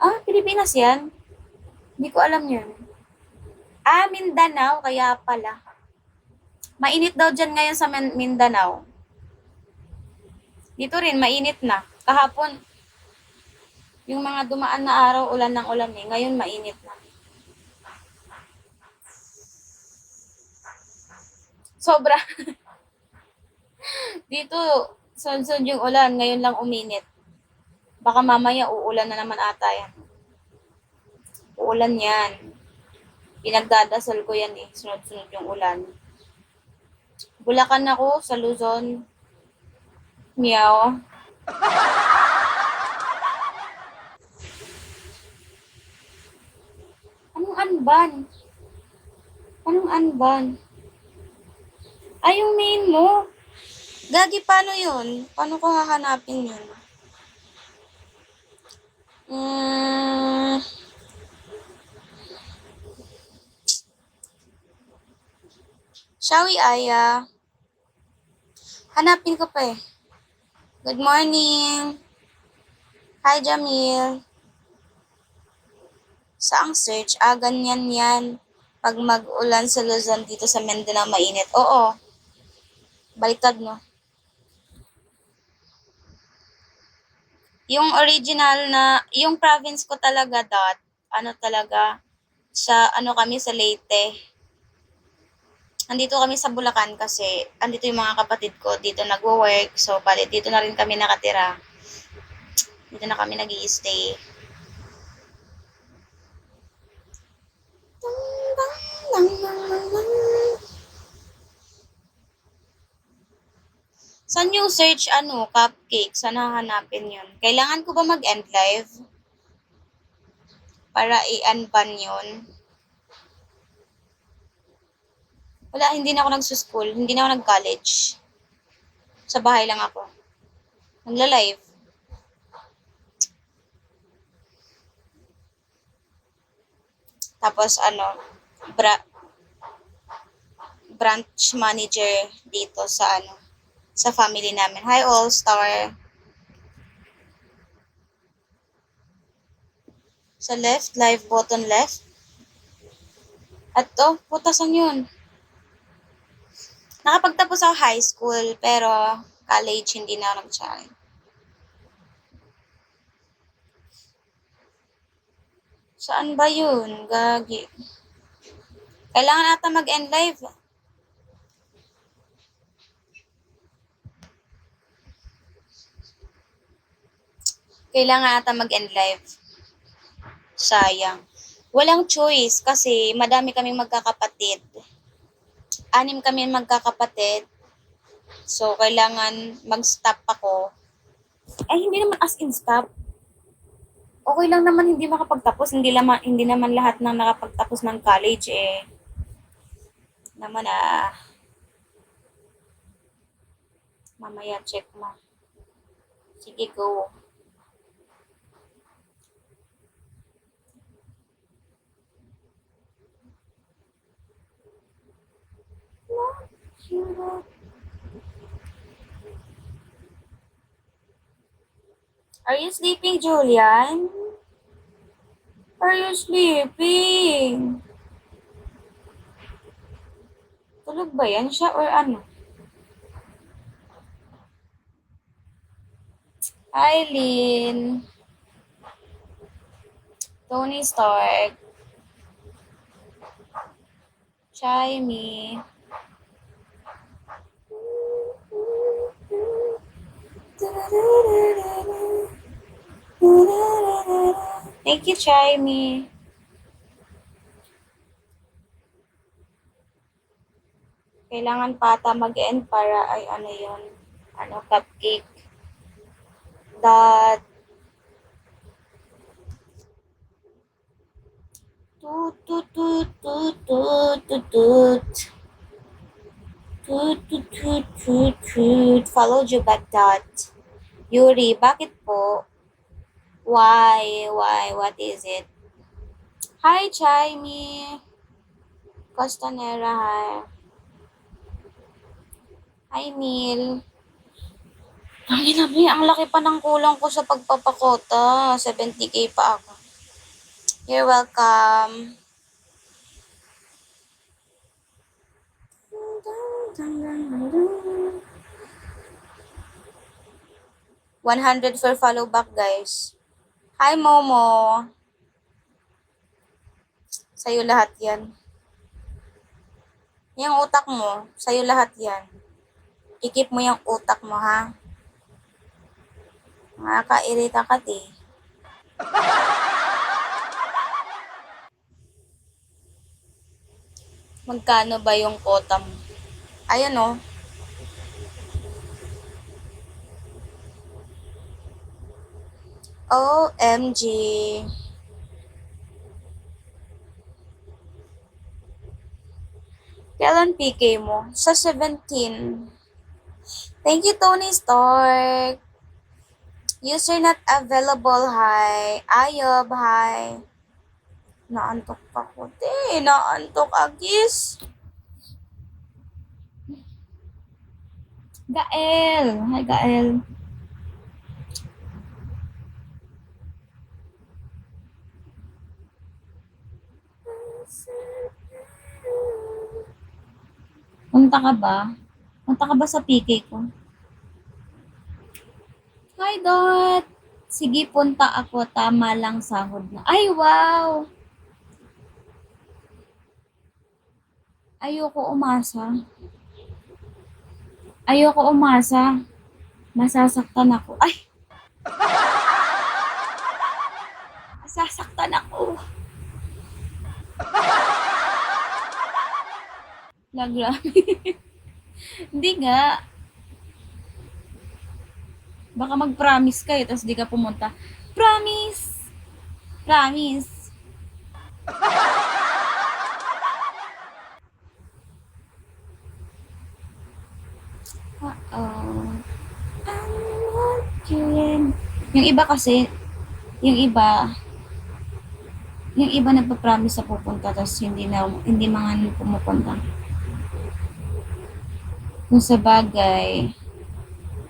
Ah, Pilipinas yan? Hindi ko alam yun. Ah, Mindanao, kaya pala. Mainit daw dyan ngayon sa Mindanao. Dito rin, mainit na. Kahapon, yung mga dumaan na araw, ulan ng ulan eh. Ngayon, mainit na. Sobra. Dito, sunod yung ulan. Ngayon lang uminit. Baka mamaya uulan na naman ata yan. Uulan yan. Pinagdadasal ko yan eh. Sunod-sunod yung ulan. Bulacan ako sa Luzon. Meow. Anong anban? Anong anban? Ay, yung main mo. Gagi, paano yun? Paano ko hahanapin yun? Hmm, Shawi Aya. Hanapin ko pa eh. Good morning. Hi, Jamil. Saang search? Ah, ganyan yan. Pag mag-ulan sa Luzon dito sa Mindanao, mainit. Oo. Baliktad, no? Yung original na, yung province ko talaga, ano talaga, sa, ano kami, sa Leyte. Andito kami sa Bulacan kasi, andito yung mga kapatid ko, dito nagwo-work, so, bali, dito na rin kami nakatira. Dito na kami nag-i-stay. Saan yung search, cupcake? Saan hahanapin yun? Kailangan ko ba mag-end live? Para i-unban yun? Wala, hindi na ako nagsuschool. Hindi na ako nag-college. Sa bahay lang ako. Nagla-live. Tapos, branch manager dito sa, sa family namin. Hi, All-Star. Sa left, live button left. At putasan yun. Nakapagtapos ako high school, pero college hindi na ako nag-try. Saan ba yun? Gagi. Kailangan ata mag-end live. Kailangan ata mag-end live. Sayang. Walang choice kasi madami kaming magkakapatid. 6 kami magkakapatid. So, kailangan mag-stop ako. Hindi naman as in stop. Okay lang naman hindi makapagtapos. Hindi naman lahat ng nakapagtapos ng college naman mamaya check mo. Sige, go. Are you sleeping, Julian? Are you sleeping? Tulog ba yan siya or ano? Hi, Lynn. Tony Stark. Chai me. Thank you, Chai me. Kailangan pa ata mag-end para ay yun. Cupcake. That toot toot toot toot toot toot toot toot toot toot toot toot. Followed you back, Dot. Yuri, bakit po? Why? What is it? Hi, Chaimi. Costanera, hi. Hi, Neil. Ang laki pa ng kulang ko sa pagpapakota. 70K pa ako. You're welcome. $100 for follow back, guys. Hi, Momo. Sa'yo lahat yan. Yung utak mo, sa'yo lahat yan. Ikip mo yung utak mo, ha? Nakakairita ka, eh. Magkano ba yung quota mo? Ayan, oh. OMG. Kailan PK mo? Sa 17. Thank you, Tony Stark. User not available, hi. Ayob, hi. Naantok pa ko, naantok agis. Gael. Hi, Gael. Punta ka ba? Punta ka ba sa PK ko? Hi, Dot. Sige, punta ako. Tama lang sahod na. Ay, wow! Ayoko umasa. Ayoko umasa. Masasaktan ako. Ay! Masasaktan ako. Lagra. Hindi nga. Baka mag-promise kayo, tapos di ka pumunta. Promise! Promise! Uh-oh. Yung iba kasi, yung iba nagpa-promise na pupunta, tapos hindi mga pumupunta. Kung sa bagay,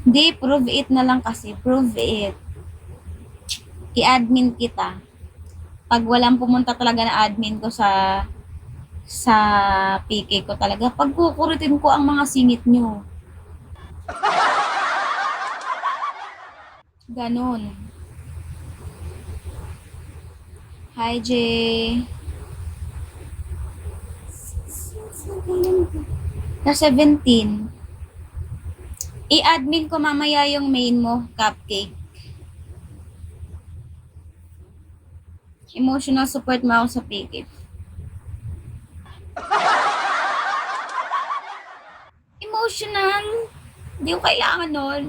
hindi, prove it na lang kasi. Prove it. I-admin kita. Pag walang pumunta talaga na admin ko sa PK ko talaga, pagkukuritin ko ang mga singit nyo. Ganon. Hi, Jay. Na 17. I-admin ko mamaya yung main mo, Cupcake. Emotional support mo ako sa PK. Emotional? Hindi ko kailangan nun.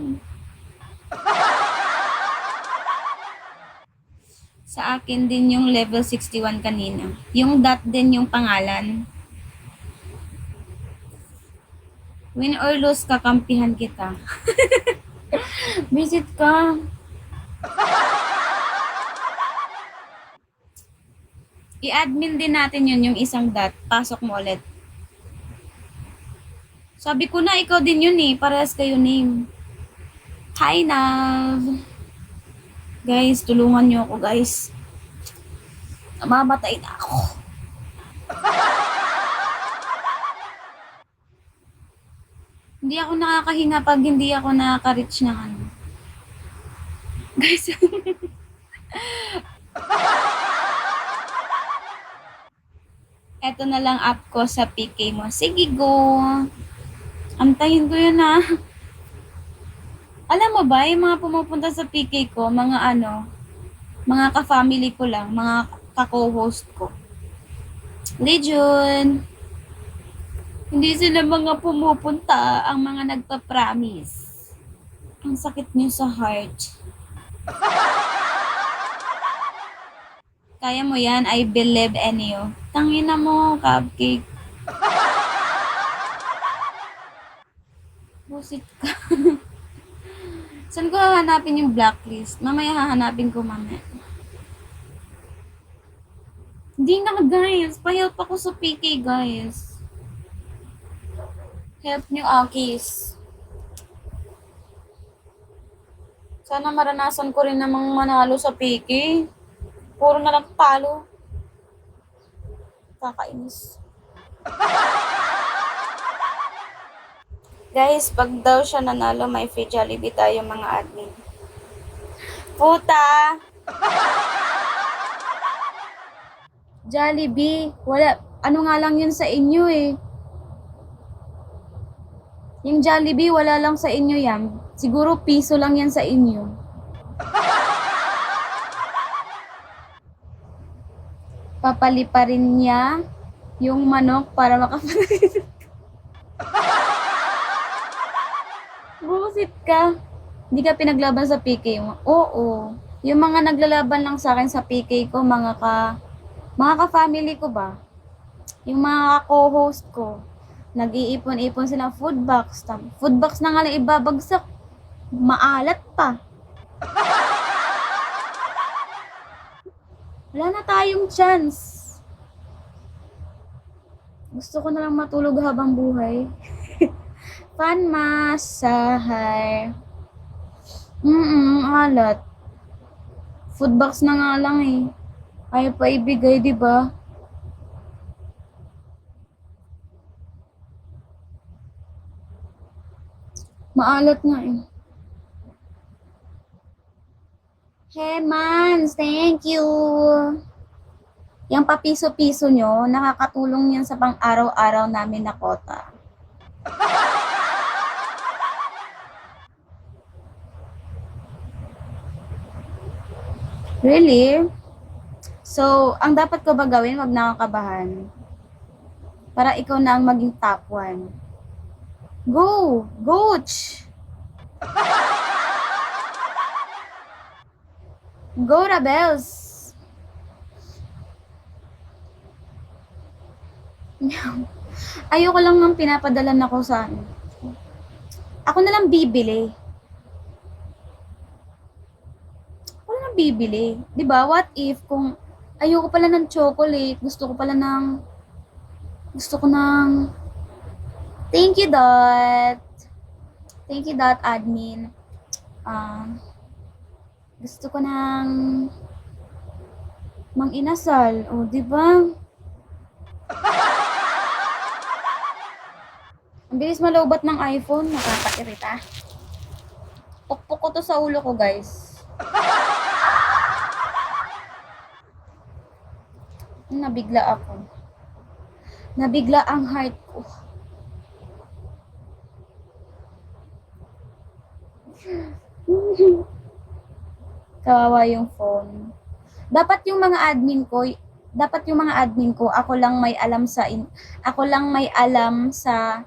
Sa akin din yung level 61 kanina. Yung dot din yung pangalan. Win or lose, kakampihan kita. Visit ka. I-admin din natin yun, yung isang dot. Pasok mo ulit. Sabi ko na, ikaw din yun eh. Parehas kayo name. Hi, Nav. Guys, tulungan nyo ako, guys. Mamamatay na ako. Hindi ako nakakahinga pag hindi ako nakaka-reach ng ano. Guys, eto na lang app ko sa PK mo. Sige, go. Antayin ko yun ha. Alam mo ba, yung mga pumupunta sa PK ko, mga ka-family ko lang, mga ka-co-host ko. Legion. Hindi sila mga pumupunta, ang mga nagpa-promise. Ang sakit niyo sa heart. Kaya mo yan, I believe in you. Tangina mo, Cupcake. Busit ka. Saan ko hahanapin yung blacklist? Mamaya hahanapin ko mamaya. Hindi na guys. Pa-help ako sa PK guys. Help nyo Akis. Sana maranasan ko rin namang manalo sa PK. Puro na lang talo. Kakainis. Guys, pag daw siya nanalo, may free Jollibee tayo mga admin. Puta! Jollibee, wala, ano nga lang yun sa inyo eh. Yung Jollibee, wala lang sa inyo yan. Siguro piso lang yan sa inyo. Papaliparin niya yung manok para makapag... Busit ka. Hindi ka pinaglaban sa PK mo. Oo. Yung mga naglalaban lang sa akin sa PK ko, mga ka-family ko ba? Yung mga co-host ko, nag-iipon-ipon silang food box. Food box na nga lang ibabagsak. Maalat pa. Wala na tayong chance. Gusto ko na lang matulog habang buhay. Panmasahay. Alat. Food box na nga lang eh. Ayaw pa ibigay, di ba? Maalat nga eh. Hemans, thank you. Yung papiso-piso nyo, nakakatulong yan sa pang-araw-araw namin na kota. Really? So, ang dapat ko ba gawin? Wag na akong kabahan. Para ikaw na ang maging top 1. Go! Gooch! Go, Rebels! Ayoko lang nang pinapadalan ako sa ano. Ako na lang bibili. Ako na lang bibili. Diba? What if kung ayoko pala ng chocolate, gusto ko ng thank you, Dot. Thank you, Dot admin. Gusto ko ng mang inasal. O, diba? Ang bilis malobat ng iPhone. Nakakairita. Pukpuk ko to sa ulo ko, guys. Nabigla ako. Nabigla ang heart ko. Kawawa yung phone. Dapat yung mga admin ko, ako lang may alam sa